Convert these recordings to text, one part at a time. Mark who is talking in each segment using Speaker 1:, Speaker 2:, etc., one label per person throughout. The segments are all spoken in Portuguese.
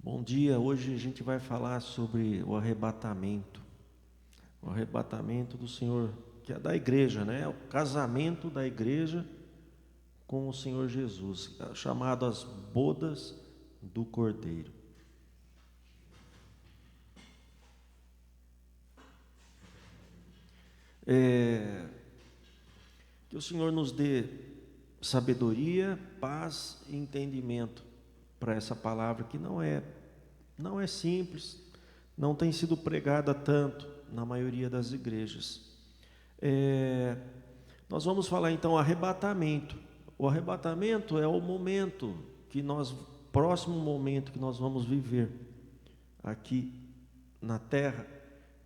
Speaker 1: Bom dia, hoje a gente vai falar sobre o arrebatamento do Senhor, que é da igreja, né? O casamento da igreja com o Senhor Jesus, chamado as bodas do Cordeiro. Que o Senhor nos dê sabedoria, paz e entendimento para essa palavra que não é simples, não tem sido pregada tanto na maioria das igrejas. Nós vamos falar então arrebatamento. O arrebatamento é o momento próximo momento que nós vamos viver aqui na terra,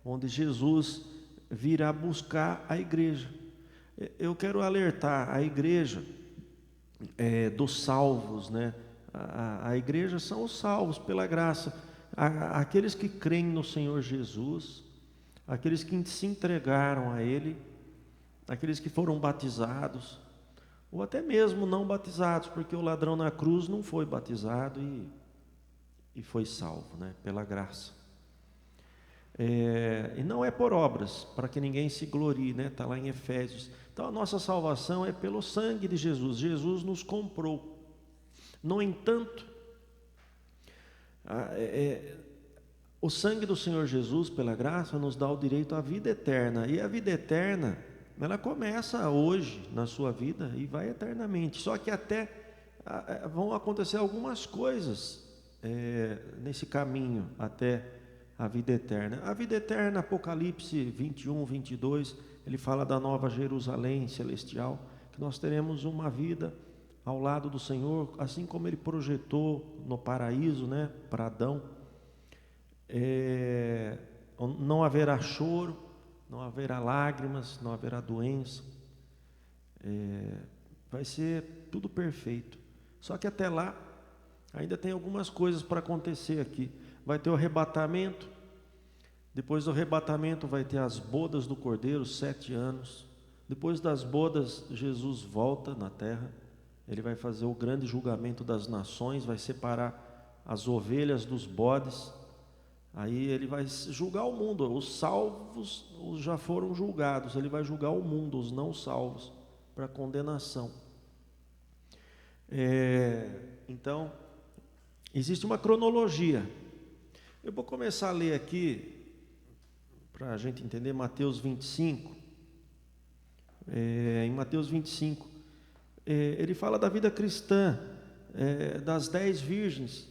Speaker 1: onde Jesus virá buscar a igreja. Eu quero alertar a igreja dos salvos, né? A igreja são os salvos pela graça, aqueles que creem no Senhor Jesus, aqueles que se entregaram a Ele, aqueles que foram batizados, ou até mesmo não batizados, porque o ladrão na cruz não foi batizado e foi salvo, né? Pela graça. E não é por obras, para que ninguém se glorie, né? Está lá em Efésios. Então a nossa salvação é pelo sangue de Jesus. Jesus nos comprou. No entanto, o sangue do Senhor Jesus, pela graça, nos dá o direito à vida eterna. E a vida eterna, ela começa hoje na sua vida e vai eternamente. Só que vão acontecer algumas coisas nesse caminho até a vida eterna. A vida eterna, Apocalipse 21, 22, ele fala da nova Jerusalém celestial, que nós teremos uma vida ao lado do Senhor, assim como Ele projetou no paraíso, né, para Adão. Não haverá choro, não haverá lágrimas, não haverá doença. Vai ser tudo perfeito. Só que até lá, ainda tem algumas coisas para acontecer aqui. Vai ter o arrebatamento. Depois do arrebatamento vai ter as bodas do Cordeiro, 7 anos. Depois das bodas, Jesus volta na terra. Ele vai fazer o grande julgamento das nações, vai separar as ovelhas dos bodes. Aí ele vai julgar o mundo. Os salvos já foram julgados. Ele vai julgar o mundo, os não salvos, para condenação. Então, existe uma cronologia. Eu vou começar a ler aqui, para a gente entender, Mateus 25. Em Mateus 25, ele fala da vida cristã, das 10 virgens.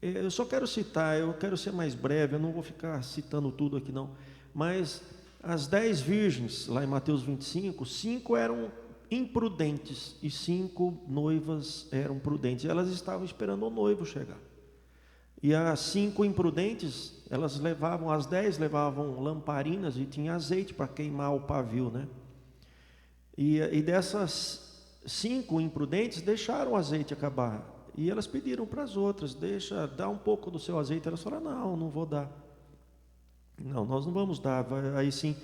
Speaker 1: Eu só quero citar, eu quero ser mais breve, eu não vou ficar citando tudo aqui não, mas as 10 virgens, lá em Mateus 25, 5 eram imprudentes e 5 noivas eram prudentes. Elas estavam esperando o noivo chegar. E as 5 imprudentes, as 10 levavam lamparinas e tinha azeite para queimar o pavio, né? E dessas 5 imprudentes deixaram o azeite acabar. E elas pediram para as outras, dá um pouco do seu azeite. Elas falaram, não vou dar. Não, nós não vamos dar. Aí sim,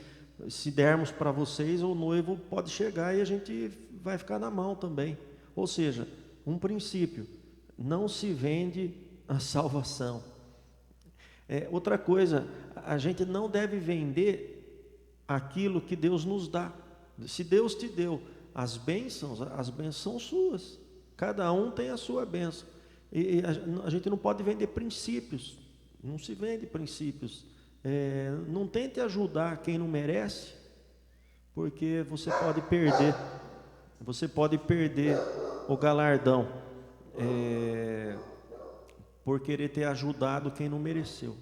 Speaker 1: se dermos para vocês, o noivo pode chegar e a gente vai ficar na mão também. Ou seja, um princípio, não se vende a salvação. Outra coisa, a gente não deve vender aquilo que Deus nos dá. Se Deus te deu as bênçãos são suas. Cada um tem a sua bênção. E a gente não pode vender princípios. Não se vende princípios. Não tente ajudar quem não merece, porque você pode perder. Você pode perder o galardão por querer ter ajudado quem não mereceu.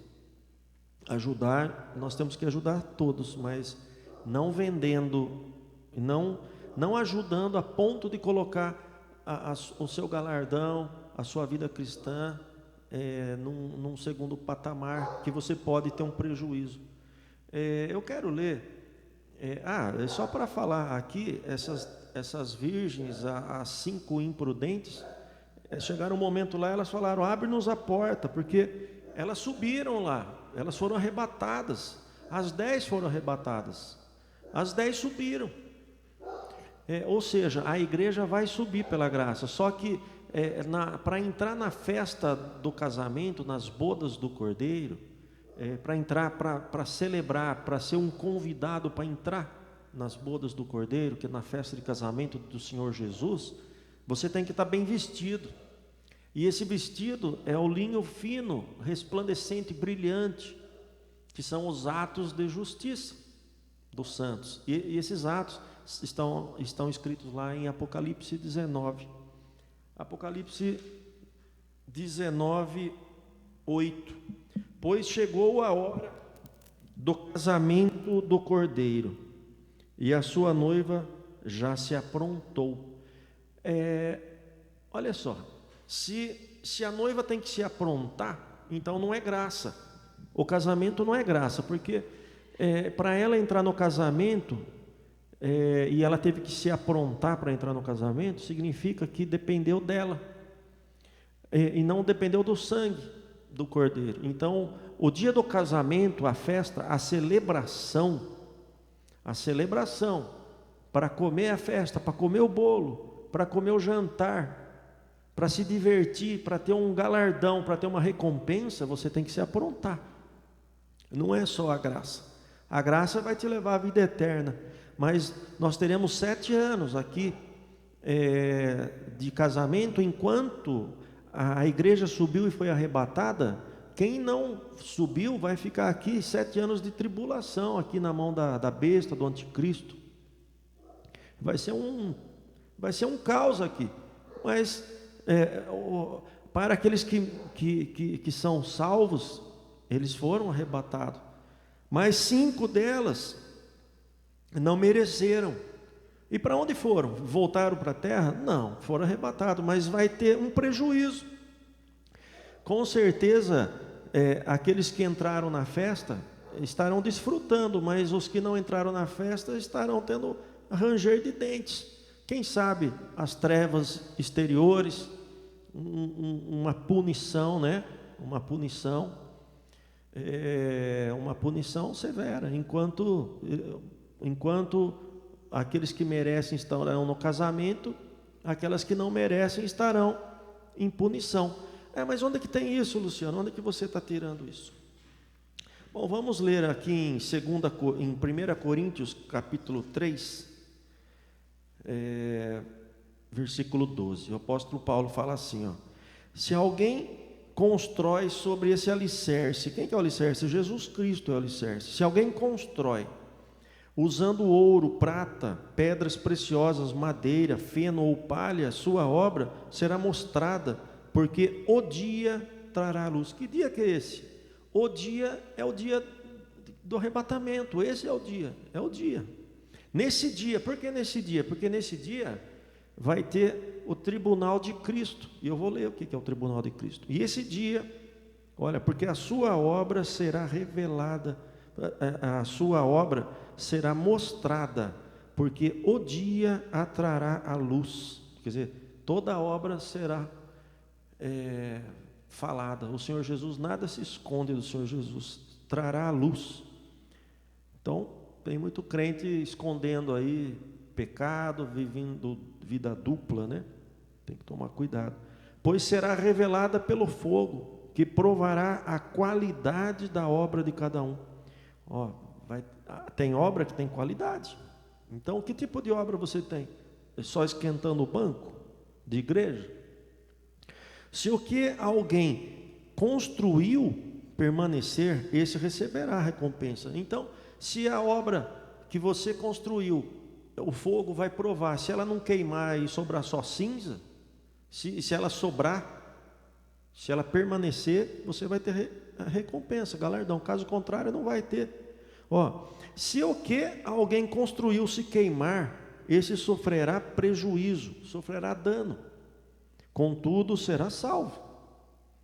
Speaker 1: Ajudar, nós temos que ajudar todos, mas não vendendo, não ajudando a ponto de colocar o seu galardão, a sua vida cristã num segundo patamar, que você pode ter um prejuízo. Eu quero ler, só para falar aqui, essas virgens, as 5 imprudentes, chegaram um momento lá, elas falaram, abre-nos a porta, porque elas subiram lá, elas foram arrebatadas, as 10 foram arrebatadas, as 10 subiram. Ou seja, a igreja vai subir pela graça, só que para entrar na festa do casamento, nas bodas do Cordeiro, para entrar, para celebrar, para ser um convidado para entrar nas bodas do Cordeiro, que é na festa de casamento do Senhor Jesus, você tem que estar bem vestido. E esse vestido é o linho fino, resplandecente, brilhante, que são os atos de justiça dos santos. E esses atos estão escritos lá em Apocalipse 19. Apocalipse 19, 8. Pois chegou a hora do casamento do Cordeiro, e a sua noiva já se aprontou. Olha só, se a noiva tem que se aprontar, então não é graça. O casamento não é graça, porque para ela entrar no casamento, e ela teve que se aprontar para entrar no casamento, significa que dependeu dela, e não dependeu do sangue do Cordeiro. Então, o dia do casamento, a festa, a celebração, para comer a festa, para comer o bolo, para comer o jantar, para se divertir, para ter um galardão, para ter uma recompensa, você tem que se aprontar. Não é só a graça. A graça vai te levar à vida eterna, mas nós teremos 7 anos aqui de casamento, enquanto a igreja subiu e foi arrebatada. Quem não subiu vai ficar aqui 7 anos de tribulação, aqui na mão da besta, do anticristo. Vai ser um caos aqui. Mas para aqueles que são salvos, eles foram arrebatados. Mas 5 delas não mereceram. E para onde foram? Voltaram para a terra? Não, foram arrebatados, mas vai ter um prejuízo. Com certeza, aqueles que entraram na festa estarão desfrutando, mas os que não entraram na festa estarão tendo ranger de dentes. Quem sabe as trevas exteriores, uma punição, né? Uma punição severa, enquanto aqueles que merecem estarão no casamento, aquelas que não merecem estarão em punição. Mas onde é que tem isso, Luciano? Onde é que você está tirando isso? Bom, vamos ler aqui em 1 Coríntios, capítulo 3, versículo 12. O apóstolo Paulo fala assim, se alguém constrói sobre esse alicerce, quem que é o alicerce? Jesus Cristo é o alicerce. Se alguém constrói usando ouro, prata, pedras preciosas, madeira, feno ou palha, sua obra será mostrada, porque o dia trará a luz. Que dia que é esse? O dia é o dia do arrebatamento. Esse é o dia. Nesse dia, por que nesse dia? Porque nesse dia vai ter o tribunal de Cristo. E eu vou ler o que é o tribunal de Cristo. E esse dia, olha, porque a sua obra será revelada, a sua obra será mostrada, porque o dia a trará a luz. Quer dizer, toda a obra será falada. O Senhor Jesus, nada se esconde do Senhor Jesus, trará a luz. Então, tem muito crente escondendo aí pecado, vivendo vida dupla, né? Tem que tomar cuidado. Pois será revelada pelo fogo, que provará a qualidade da obra de cada um. Tem obra que tem qualidade. Então, que tipo de obra você tem? É só esquentando o banco de igreja? Se o que alguém construiu permanecer, esse receberá a recompensa. Então, se a obra que você construiu, o fogo vai provar, se ela não queimar e sobrar só cinza, se ela sobrar, se ela permanecer, você vai ter a recompensa, galardão. Caso contrário, não vai ter. Se o que alguém construiu se queimar, esse sofrerá prejuízo, sofrerá dano. Contudo, será salvo,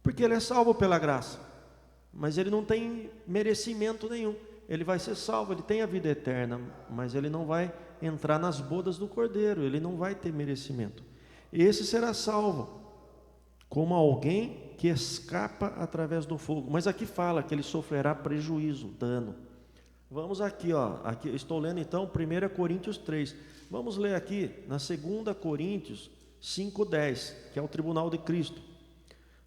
Speaker 1: porque ele é salvo pela graça, mas ele não tem merecimento nenhum. Ele vai ser salvo, ele tem a vida eterna, mas ele não vai entrar nas bodas do Cordeiro, ele não vai ter merecimento. Esse será salvo, como alguém que escapa através do fogo. Mas aqui fala que ele sofrerá prejuízo, dano. Vamos aqui, aqui estou lendo então 1 Coríntios 3. Vamos ler aqui na 2 Coríntios, 5:10, que é o tribunal de Cristo.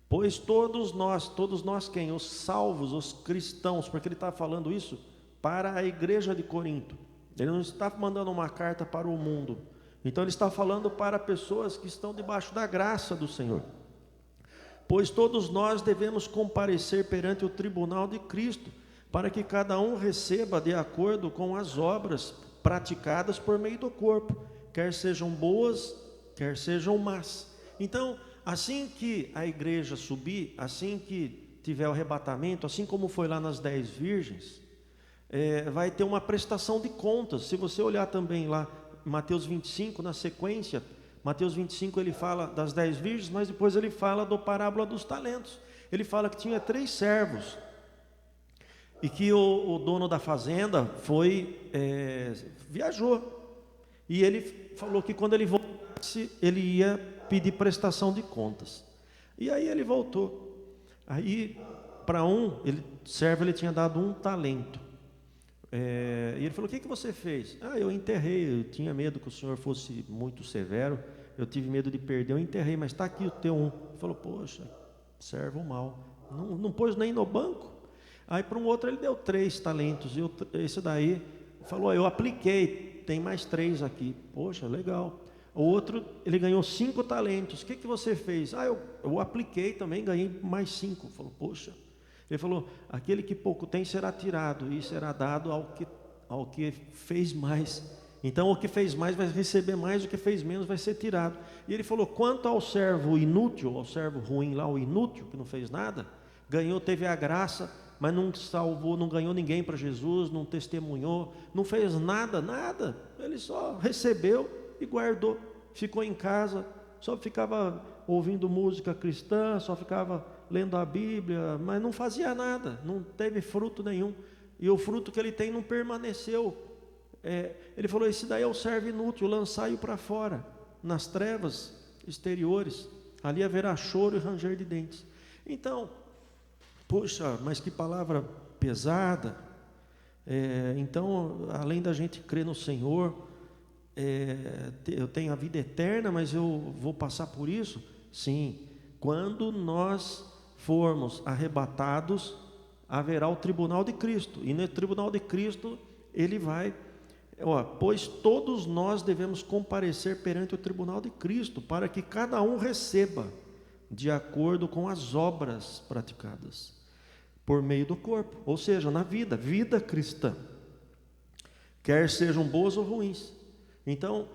Speaker 1: Pois todos nós quem? Os salvos, os cristãos, porque ele está falando isso para a igreja de Corinto. Ele não está mandando uma carta para o mundo. Então ele está falando para pessoas que estão debaixo da graça do Senhor. Pois todos nós devemos comparecer perante o tribunal de Cristo, para que cada um receba de acordo com as obras praticadas por meio do corpo, quer sejam boas, quer sejam más. Então, assim que a igreja subir, assim que tiver o arrebatamento, assim como foi lá nas 10 virgens, vai ter uma prestação de contas. Se você olhar também lá, Mateus 25, na sequência, Mateus 25 ele fala das 10 virgens, mas depois ele fala do parábola dos talentos. Ele fala que tinha 3 servos, e que o dono da fazenda viajou, e ele falou que quando ele voltasse, ele ia pedir prestação de contas. E aí ele voltou. Aí para servo ele tinha dado 1 talento. E ele falou: o que você fez? Eu enterrei, eu tinha medo que o senhor fosse muito severo, eu tive medo de perder, eu enterrei, mas está aqui o teu 1. Ele falou: poxa, servo mal, não pôs nem no banco. Aí para um outro ele deu 3 talentos, e esse daí falou: eu apliquei, tem mais 3 aqui. Poxa, legal. O outro, ele ganhou 5 talentos. O que você fez? Eu apliquei também, ganhei mais 5. Falou: poxa. Ele falou: aquele que pouco tem será tirado, e será dado ao que fez mais. Então o que fez mais vai receber mais, o que fez menos vai ser tirado. E ele falou: quanto ao servo inútil, ao servo ruim lá, o inútil, que não fez nada, teve a graça, mas não salvou, não ganhou ninguém para Jesus, não testemunhou, não fez nada. Ele só recebeu e guardou, ficou em casa, só ficava ouvindo música cristã, só ficava lendo a Bíblia, mas não fazia nada, não teve fruto nenhum, e o fruto que ele tem não permaneceu. Ele falou: esse daí é o servo inútil, lançai-o para fora, nas trevas exteriores, ali haverá choro e ranger de dentes. Então, poxa, mas que palavra pesada. Então, além da gente crer no Senhor, eu tenho a vida eterna, mas eu vou passar por isso? Sim, quando nós formos arrebatados, haverá o tribunal de Cristo, e no tribunal de Cristo ele vai, pois todos nós devemos comparecer perante o tribunal de Cristo, para que cada um receba de acordo com as obras praticadas por meio do corpo, ou seja, na vida cristã, quer sejam boas ou ruins. Então,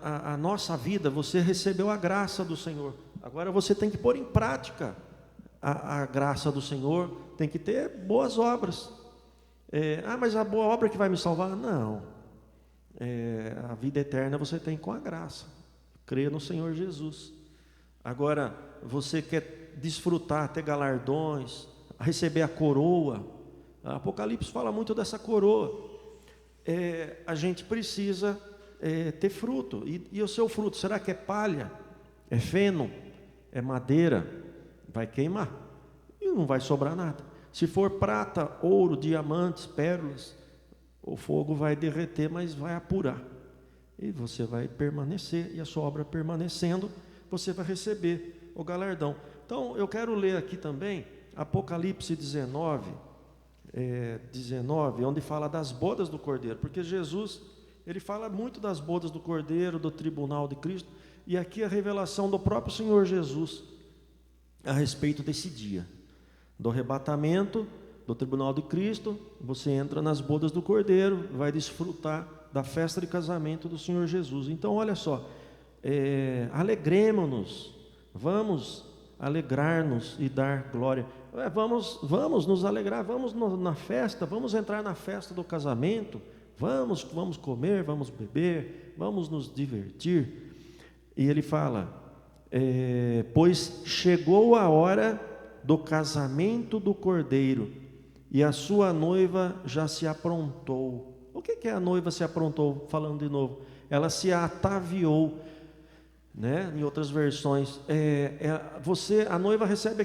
Speaker 1: a nossa vida, você recebeu a graça do Senhor, agora você tem que pôr em prática a graça do Senhor, tem que ter boas obras. Mas a boa obra que vai me salvar? Não. A vida eterna você tem com a graça, crer no Senhor Jesus. Agora, você quer desfrutar, ter galardões, receber a coroa. Apocalipse fala muito dessa coroa. A gente precisa ter fruto. E o seu fruto, será que é palha? É feno? É madeira? Vai queimar e não vai sobrar nada. Se for prata, ouro, diamantes, pérolas, o fogo vai derreter, mas vai apurar, e você vai permanecer, e a sua obra permanecendo, você vai receber o galardão. Então eu quero ler aqui também Apocalipse 19, onde fala das bodas do Cordeiro, porque Jesus, ele fala muito das bodas do Cordeiro, do tribunal de Cristo, e aqui a revelação do próprio Senhor Jesus a respeito desse dia, do arrebatamento, do tribunal de Cristo. Você entra nas bodas do Cordeiro, vai desfrutar da festa de casamento do Senhor Jesus. Então olha só, alegremos-nos, vamos alegrar-nos e dar glória. Vamos nos alegrar, vamos na festa, vamos entrar na festa do casamento, vamos comer, vamos beber, vamos nos divertir. E ele fala: pois chegou a hora do casamento do Cordeiro, e a sua noiva já se aprontou. O que é a noiva se aprontou? Falando de novo, ela se ataviou, né? Em outras versões, a noiva recebe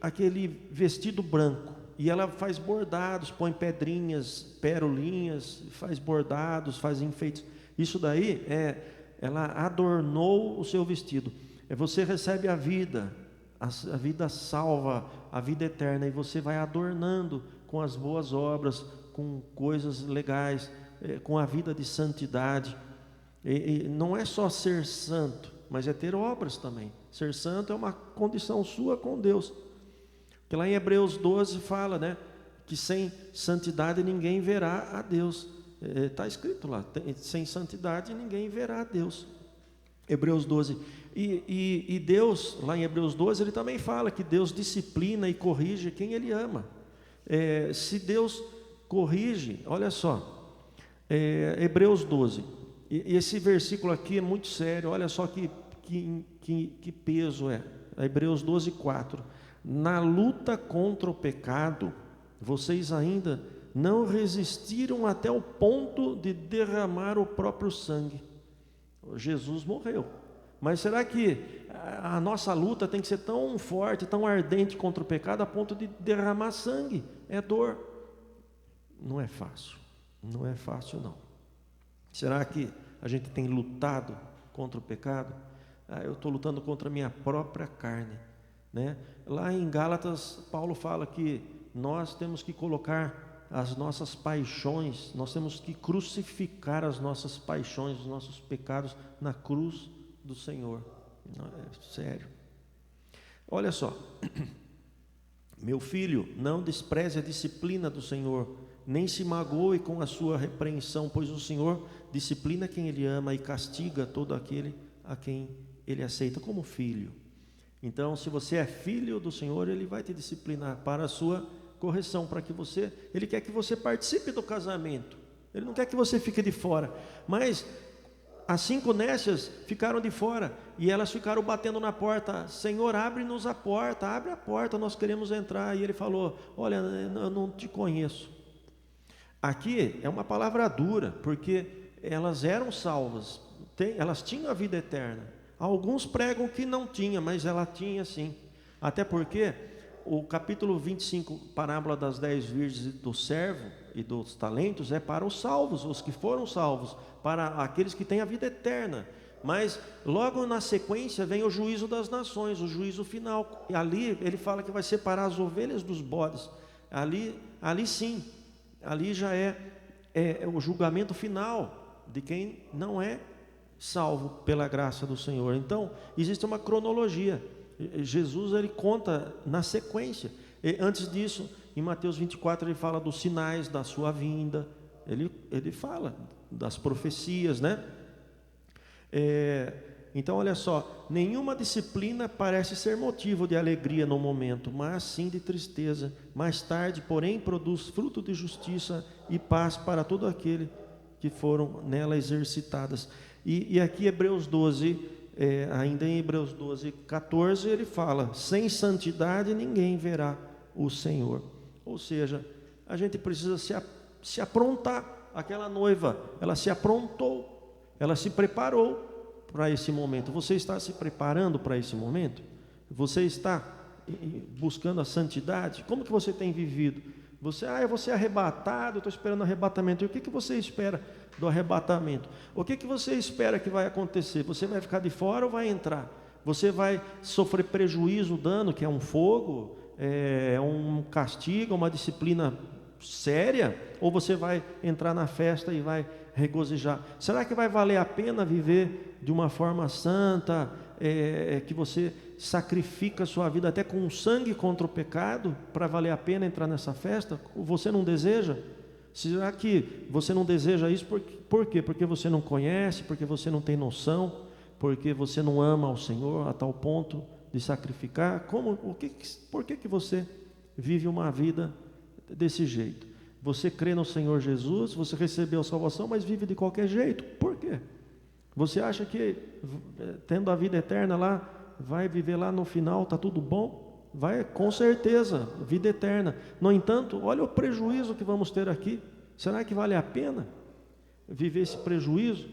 Speaker 1: aquele vestido branco, e ela faz bordados, põe pedrinhas, perolinhas, faz bordados, faz enfeites. Isso daí ela adornou o seu vestido. Você recebe a vida salva, a vida eterna, e você vai adornando com as boas obras, com coisas legais, com a vida de santidade. E não é só ser santo, mas é ter obras também. Ser santo é uma condição sua com Deus. Porque lá em Hebreus 12 fala, né, que sem santidade ninguém verá a Deus. Está escrito lá, sem santidade ninguém verá a Deus. Hebreus 12. E Deus, lá em Hebreus 12, ele também fala que Deus disciplina e corrige quem Ele ama. Se Deus corrige, olha só, Hebreus 12, e esse versículo aqui é muito sério, olha só que peso é. Hebreus 12, 4. Na luta contra o pecado, vocês ainda não resistiram até o ponto de derramar o próprio sangue. Jesus morreu. Mas será que a nossa luta tem que ser tão forte, tão ardente contra o pecado, a ponto de derramar sangue? É dor. Não é fácil. Não é fácil, não. Será que a gente tem lutado contra o pecado? Eu estou lutando contra a minha própria carne, né? Lá em Gálatas, Paulo fala que nós temos que colocar as nossas paixões, nós temos que crucificar as nossas paixões, os nossos pecados na cruz do Senhor. É sério. Olha só, meu filho, não despreze a disciplina do Senhor, nem se magoe com a sua repreensão, pois o Senhor disciplina quem Ele ama e castiga todo aquele a quem Ele aceita como filho. Então, se você é filho do Senhor, Ele vai te disciplinar para a sua correção, para que Ele quer que você participe do casamento. Ele não quer que você fique de fora. Mas as 5 nécias ficaram de fora e elas ficaram batendo na porta. Senhor, abre-nos a porta, abre a porta, nós queremos entrar. E Ele falou: olha, eu não te conheço. Aqui é uma palavra dura, porque elas eram salvas, elas tinham a vida eterna. Alguns pregam que não tinha, mas ela tinha sim. Até porque o capítulo 25, parábola das 10 virgens do servo e dos talentos, é para os salvos, os que foram salvos, para aqueles que têm a vida eterna. Mas logo na sequência vem o juízo das nações, o juízo final. E ali ele fala que vai separar as ovelhas dos bodes. Ali sim, ali já é o julgamento final de quem não é salvo pela graça do Senhor. Então existe uma cronologia. Jesus, ele conta na sequência. Antes disso, em Mateus 24, ele fala dos sinais da sua vinda. Ele fala das profecias, né? Então, olha só, nenhuma disciplina parece ser motivo de alegria no momento, mas sim de tristeza. Mais tarde, porém, produz fruto de justiça e paz para todo aquele que foram nela exercitadas. E aqui Hebreus 12, ainda em Hebreus 12, 14, ele fala: sem santidade ninguém verá o Senhor. Ou seja, a gente precisa se aprontar. Aquela noiva, ela se aprontou, ela se preparou para esse momento. Você está se preparando para esse momento? Você está buscando a santidade? Como que você tem vivido? Eu vou ser arrebatado, estou esperando o arrebatamento. E o que você espera do arrebatamento? O que você espera que vai acontecer? Você vai ficar de fora ou vai entrar? Você vai sofrer prejuízo, dano, que é um fogo, um castigo, uma disciplina séria? Ou você vai entrar na festa e vai regozijar? Será que vai valer a pena viver de uma forma santa, que você sacrifica a sua vida até com sangue contra o pecado, para valer a pena entrar nessa festa? Você não deseja? Será que você não deseja isso? Por quê? Porque você não conhece, porque você não tem noção, porque você não ama ao Senhor a tal ponto de sacrificar? Por que você vive uma vida desse jeito? Você crê no Senhor Jesus, você recebeu a salvação, mas vive de qualquer jeito. Por quê? Você acha que tendo a vida eterna lá, vai viver lá no final, está tudo bom? Vai, com certeza, vida eterna. No entanto, olha o prejuízo que vamos ter aqui. Será que vale a pena viver esse prejuízo?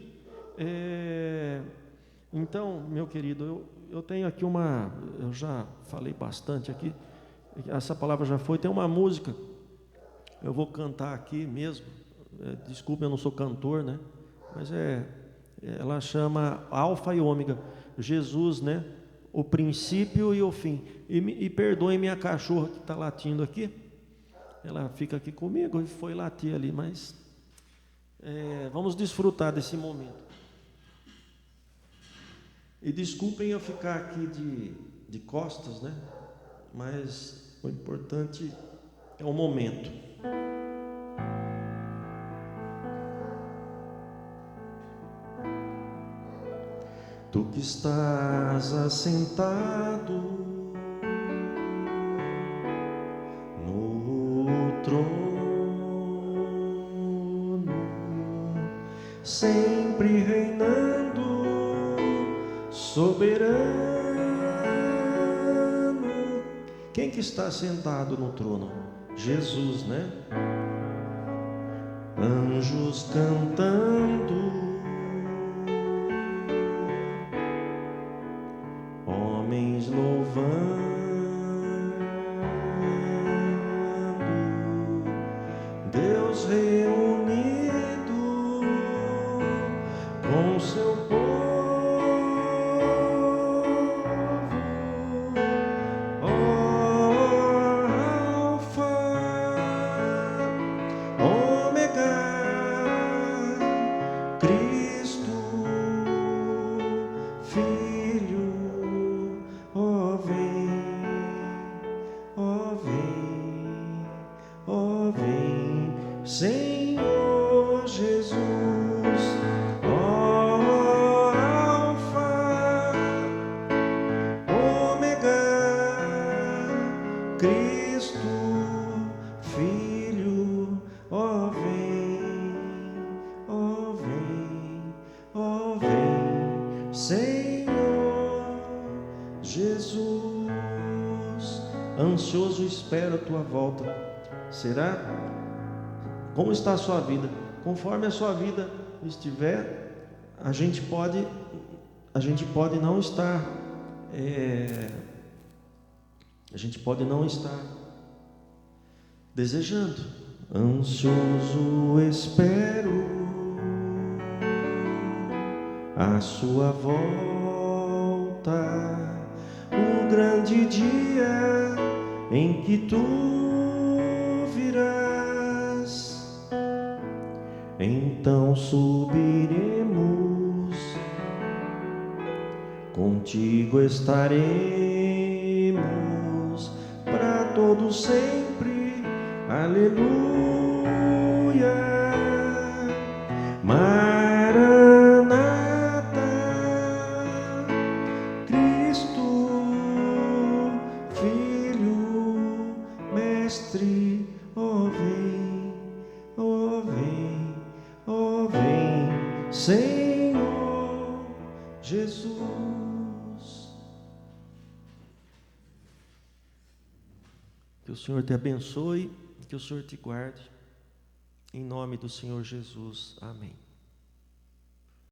Speaker 1: Então, meu querido, eu tenho aqui eu já falei bastante aqui, essa palavra já foi, tem uma música, eu vou cantar aqui mesmo, desculpe, eu não sou cantor, né? Mas ela chama Alfa e Ômega, Jesus, né? O princípio e o fim. E perdoem minha cachorra que está latindo aqui, ela fica aqui comigo e foi latir ali, mas vamos desfrutar desse momento. E desculpem eu ficar aqui de costas, né? Mas o importante é o momento. Tu que estás assentado no trono, sempre reinando, soberano. Quem que está sentado no trono? Jesus, né? Anjos cantando, homens louvando, Deus reunido com seu povo, Alfa, Ômega, Cristo, Filho, ó vem, Senhor Jesus, ó Alfa, Ômega, Cristo, Filho, ó vem, Senhor Jesus. Ansioso espero a tua volta. Será? Como está a sua vida? Conforme a sua vida estiver, a gente pode não estar, a gente pode não estar desejando. Ansioso espero a sua volta, o grande dia em que tu virás. Então subiremos, contigo estaremos para todo sempre. Aleluia. Maranata, Cristo, Filho, Mestre, ó vem, Senhor Jesus. Que o Senhor te abençoe, que o Senhor te guarde, em nome do Senhor Jesus. Amém.